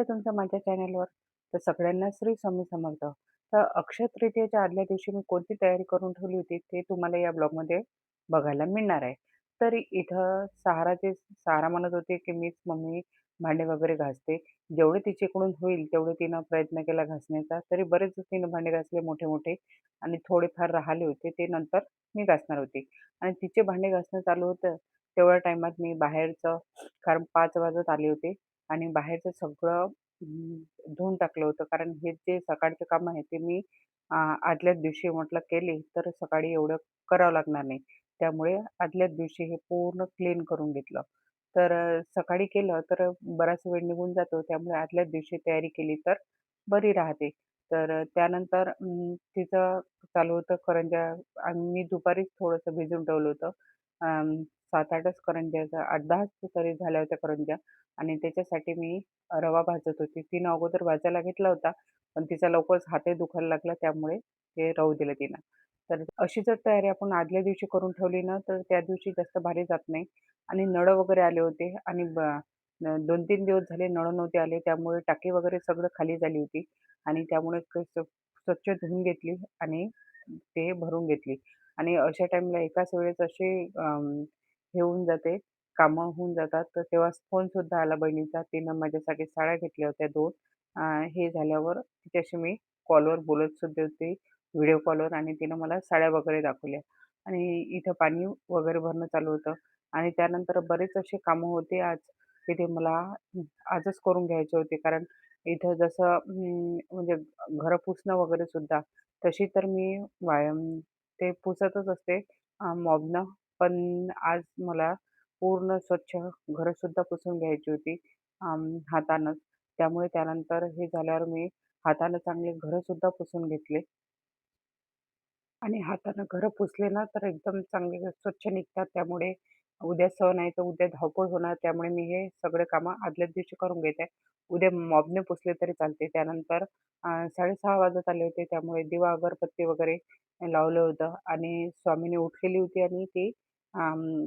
तुमचं माझ्या चॅनलवर. तर सगळ्यांना श्री स्वामी समर्थ. तर अक्षय तृतीयेच्या आदल्या दिवशी मी कोणती तयारी करून ठेवली होती, ते तुम्हाला या ब्लॉगमध्ये बघायला मिळणार आहे. तर इथं सहारा म्हणत होती, की मीच मम्मी भांडे वगैरे घासते. जेवढे तिच्याकडून होईल तेवढे तिनं प्रयत्न केला घासण्याचा. तरी बरेच तिनं भांडे घासले मोठे-मोठे आणि थोडेफार राहिले होते, ते नंतर मी घासणार होते. आणि तिचे भांडे घासणं चालू होतं, तेवढ्या टाईमात मी बाहेरचं कारण 5 वाजत आले होते आणि बाहेरचं सगळं धुवून टाकलं होतं. कारण हे जे सकाळचे काम आहे ते मी आदल्याच दिवशी म्हटलं केले तर सकाळी एवढं करावं लागणार नाही. त्यामुळे आदल्याच दिवशी हे पूर्ण क्लीन करून घेतलं. तर सकाळी केलं तर बराच वेळ निघून जातो. त्यामुळे आदल्याच दिवशी तयारी केली तर बरी राहते. तर त्यानंतर तिचं चालू होतं करंज्या आणि मी दुपारीच थोडंसं भिजवून ठेवलं होतं. 7-8च करंज्या 8-10च तरी झाल्या होत्या करंज्या आणि त्याच्यासाठी मी रवा भाजत होती. तिनं अगोदर भाजायला घेतला होता, पण तिचा लवकरच हातही दुखायला लागला त्यामुळे ते राहू दिलं तिनं. तर अशी जर तयारी आपण आदल्या दिवशी करून ठेवली ना, तर त्या दिवशी जास्त भारी जात नाही आणि नळं वगैरे आले होते आणि 2-3 दिवस झाले नळं नव्हते आले. त्यामुळे टाकी वगैरे सगळं खाली झाली होती आणि त्यामुळे स्वच्छ धुवून घेतली आणि ते भरून घेतली आणि अशा टाईमला एकाच वेळेस असे हे होऊन जाते, कामं होऊन जातात. तर तेव्हा फोनसुद्धा आला बहिणीचा. तिनं माझ्यासाठी साड्या घेतल्या होत्या 2. हे झाल्यावर तिच्याशी मी कॉलवर बोलत सुद्धा होते, व्हिडिओ कॉलवर आणि तिनं मला साड्या वगैरे दाखवल्या आणि इथं पाणी वगैरे भरणं चालू होतं आणि त्यानंतर बरेच असे कामं होते आज, की ते मला आजच करून घ्यायचे होते. कारण इथं जसं म्हणजे घरं पुसणं वगैरे सुद्धा तशी तर मी ते पुसतच असते मॉबनं. पण आज मला पूर्ण स्वच्छ घरंसुद्धा पुसून घ्यायची होती हातानंच. त्यामुळे त्यानंतर हे झाल्यावर मी हातानं चांगले घरंसुद्धा पुसून घेतले. आणि हातानं घरं पुसले ना, तर एकदम चांगले स्वच्छ निघतात. त्यामुळे उद्या सण आहे, तर उद्या धावपळ होणार. त्यामुळे मी हे सगळे कामं आदल्याच दिवशी करून घेते. उद्या मॉपने पुसले तरी चालते. त्यानंतर 6:30 वाजत आले होते. त्यामुळे दिवा, अगरबत्ती वगैरे लावलं होतं आणि स्वामीनी उठलेली होती आणि ती अं,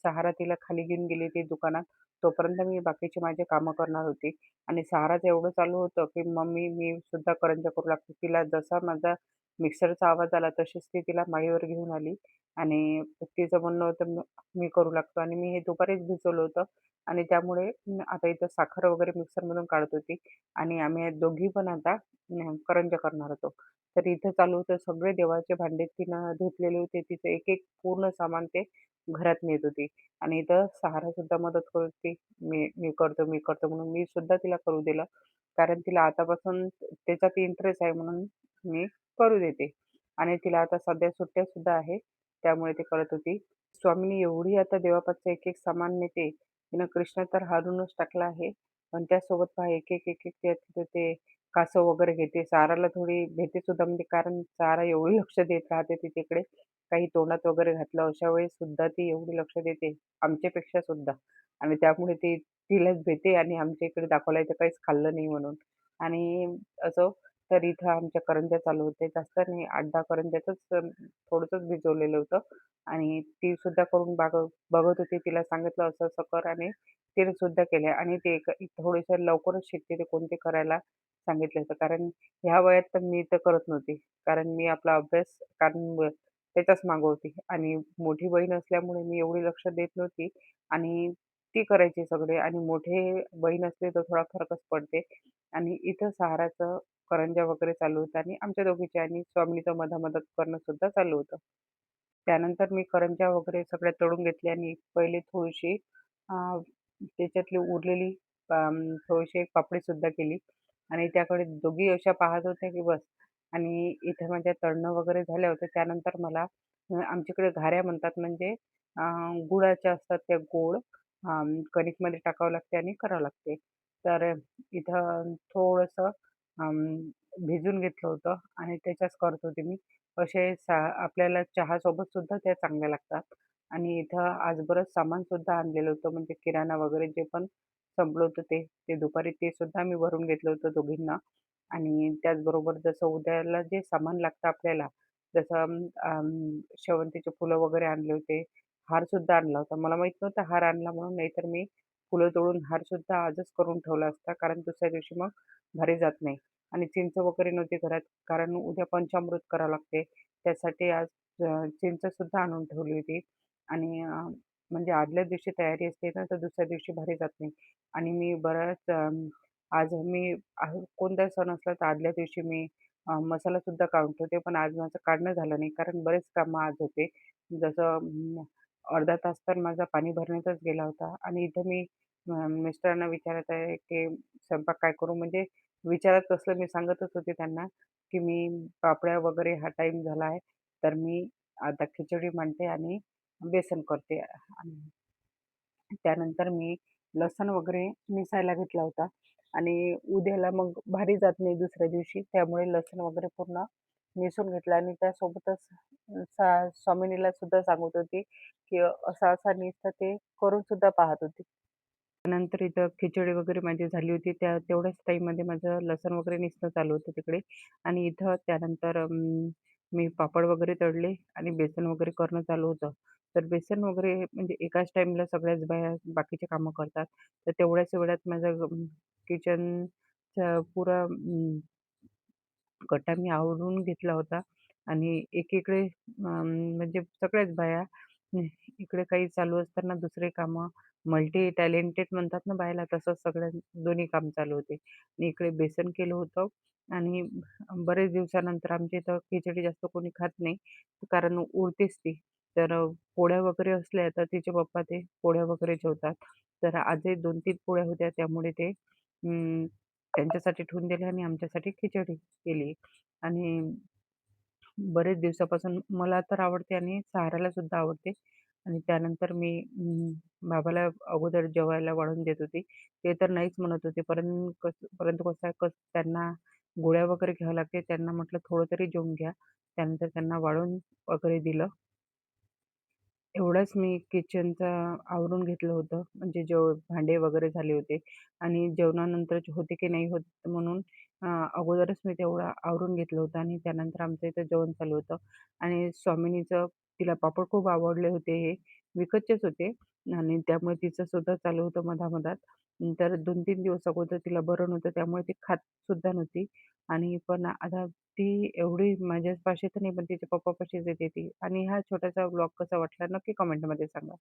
सहारा तिला खाली घेऊन गेली होती दुकानात. तोपर्यंत मी बाकीची माझी कामं करणार होती आणि सहाराचं एवढं चालू होतं, की "मम्मी, मी सुद्धा करंज्या करू लागते." तिला जसा माझा मिक्सरचा आवाज आला तशीच ती तिला मांडीवर घेऊन आली आणि तिचं म्हणणं होतं मी करू लागतो आणि मी हे दुपारीच भिजवलं होतं आणि त्यामुळे आता इथं साखर वगैरे मिक्सरमधून काढत होती आणि आम्ही दोघी पण आता करंज्या करणार होतो. तर इथं चालू होतं सगळे देवाचे भांडे तिनं धुतलेले होते. तिचं एक-एक पूर्ण सामान ते घरात नेत होती आणि इथं सहारासुद्धा मदत करत होती. मी करतो म्हणून मी सुद्धा तिला करू दिलं. कारण तिला आतापासून त्याच्यात इंटरेस्ट आहे म्हणून मी करू देते आणि तिला आता सध्या सुट्ट्यासुद्धा आहे, त्यामुळे ती करत होती. स्वामीनी एवढी आता देवापासचं एक-एक सामान नेते. तिनं कृष्ण तर हारूनच टाकला आहे. पण त्यासोबत पहा एक-एक तिथं ते कासव वगैरे घेते. साराला थोडी भीतीसुद्धा म्हणजे कारण सारा एवढी लक्ष देत राहते तिच्याकडे. काही तोंडात वगैरे घातलं अशा वेळेस सुद्धा ती एवढी लक्ष देते, आमच्यापेक्षा सुद्धा आणि त्यामुळे ती तिलाच भीते आणि आमच्या इकडे दाखवलं तर काहीच खाल्लं नाही म्हणून आणि असं तर इथं आमच्या करंज्या चालू होते. जास्त नाही 8-10 करंज्याचंच थोडंसंच भिजवलेलं होतं आणि ती सुद्धा करून बघत होती. तिला सांगितलं असं-असं कर आणि तिने सुद्धा केल्या आणि ते थोडंसं लवकरच शिकते ते कोणते करायला सांगितलं होतं. कारण ह्या वयात तर मी तर करत नव्हती. कारण मी आपला अभ्यास कारण त्याच्याच मागे होती आणि मोठी बहीण असल्यामुळे मी एवढी लक्ष देत नव्हती आणि ती करायची सगळे आणि मोठे बहीण असली तर थोडा फरकच पडते आणि इथं सहाराचं करंज्या वगैरे चालू होत्या आणि आमच्या दोघीच्या आणि स्वामीचं मधामधात करणं सुद्धा चालू होतं. त्यानंतर मी करंज्या वगैरे सगळ्या तळून घेतल्या आणि पहिले थोडीशी त्याच्यातली उरलेली थोडीशी एक पापडीसुद्धा केली आणि त्याकडे दोघी अशा पाहत होत्या की बस आणि इथे माझ्या तळणं वगैरे झाल्या होत्या. त्यानंतर मला आमच्याकडे घाऱ्या म्हणतात म्हणजे गुळाच्या असतात त्या गोड कणिकमध्ये टाकावं लागते आणि करावं लागते. तर इथं थोडंसं भिजवून घेतलं होतं आणि त्याच्याच करत होते मी. असे आपल्याला चहासोबत सुद्धा त्या चांगल्या लागतात आणि इथं आज बरंच सामानसुद्धा आणलेलं होतं म्हणजे किराणा वगैरे जे पण संपलं होतं ते दुपारी ते सुद्धा मी भरून घेतलं होतं दोघींना आणि त्याचबरोबर जसं उद्याला जे सामान लागतं आपल्याला जसं शेवंतीचे फुलं वगैरे आणले होते, हारसुद्धा आणला होता. मला माहीत नव्हतं हार आणला म्हणून नाहीतर मी फुलं तोडून हारसुद्धा आजच करून ठेवला असता, कारण दुसऱ्या दिवशी मग घरी जात नाही. आणि चिंच वगैरे नव्हती घरात, कारण उद्या पंचामृत करावं लागते. त्यासाठी आज चिंचसुद्धा आणून ठेवली होती. आणि म्हणजे आदल्या दिवशी तयारी असते ना, तर दुसऱ्या दिवशी घरी जात नाही. आणि मी बऱ्याच आज मी कोणताही सण असला तर आदल्या दिवशी मी मसालासुद्धा काढून ठेवते. पण आज माझं काढणं झालं नाही, कारण बरेच कामं आज होते. जसं अर्धा तास तर माझा पाणी भरण्यातच गेला होता. आणि इथं मी मिस्टरांना विचारत आहे, की स्वयंपाक काय करू? म्हणजे विचारत असलं मी सांगतच होते त्यांना, की मी पापड्या वगैरे हा टाईम झाला आहे, तर मी आता खिचडी मांडते आणि बेसन करते. आणि त्यानंतर मी लसूण वगैरे मिसायला घेतला होता. आणि उद्याला मग भारी जात नाही दुसऱ्या दिवशी, त्यामुळे लसूण वगैरे पूर्ण मिसून घेतला. आणि त्यासोबतच स्वामिनीला सुद्धा सांगत होती, की असा-असा नुसतं ते करून सुद्धा पाहत होती. त्यानंतर इथं खिचडी वगैरे माझी झाली होती. तेवढ्याच टाईममध्ये माझं लसूण वगैरे निसणं चालू होतं तिकडे. आणि इथं त्यानंतर मी पापड वगैरे तळले आणि बेसन वगैरे करणं चालू होतं. तर बेसन वगैरे म्हणजे एकाच टाईमला सगळ्याच बाया बाकीचे कामं करतात. तर तेवढ्याच वेळात माझं किचनचा पुरा गट्टा मी आवरून घेतला होता. आणि एकीकडे म्हणजे सगळ्याच बाया अं, इकडे काही चालू असताना दुसरे कामं, मल्टी टॅलेंटेड म्हणतात ना बायाला, तसंच सगळ्या दोन्ही काम चालू होते. आणि इकडे बेसन केलं होतं. आणि बरेच दिवसानंतर आमच्या इथं खिचडी जास्त कोणी खात नाही, कारण उरतेच ती. तर पोळ्या वगैरे असल्या तर तिचे पप्पा ते पोळ्या वगैरे जेवतात. तर आजही 2-3 पोळ्या होत्या, त्यामुळे ते त्यांच्यासाठी ठेवून दिल्या आणि आमच्यासाठी खिचडी केली. आणि बरेच दिवसापासून मला तर आवडते आणि सहाराला सुद्धा आवडते. आणि त्यानंतर मी बाबाला अगोदर जेवायला वाढून देत होती. ते तर नाहीच म्हणत होते. परंतु कसं आहे, त्यांना गोळ्या वगैरे घ्याव्या लागते. त्यांना म्हटलं थोडं तरी जेवून घ्या. त्यानंतर त्यांना वाढून वगैरे दिलं. एवढंच मी किचनचं आवरून घेतलं होतं. म्हणजे भांडे वगैरे झाले होते. आणि जेवणानंतरचे होते की नाही होत म्हणून अगोदरच मी तेवढं आवरून घेतलं होतं. आणि त्यानंतर आमचं इथं जेवण चालू होतं. आणि स्वामिनीचं तिला पापड खूप आवडले होते हे. विकतचेच होते. आणि त्यामुळे तिचं सुद्धा चालू होतं मधा-मधात. तर 2-3 दिवस अगोदर तिला बरं नव्हतं, त्यामुळे ती खात सुद्धा नव्हती. आणि पण आता ती एवढी माझ्यापाशी तर नाही, पण तिच्या पप्पापाशीच येते ती. आणि हा छोटासा व्लॉग कसा वाटला नक्की कमेंटमध्ये सांगा.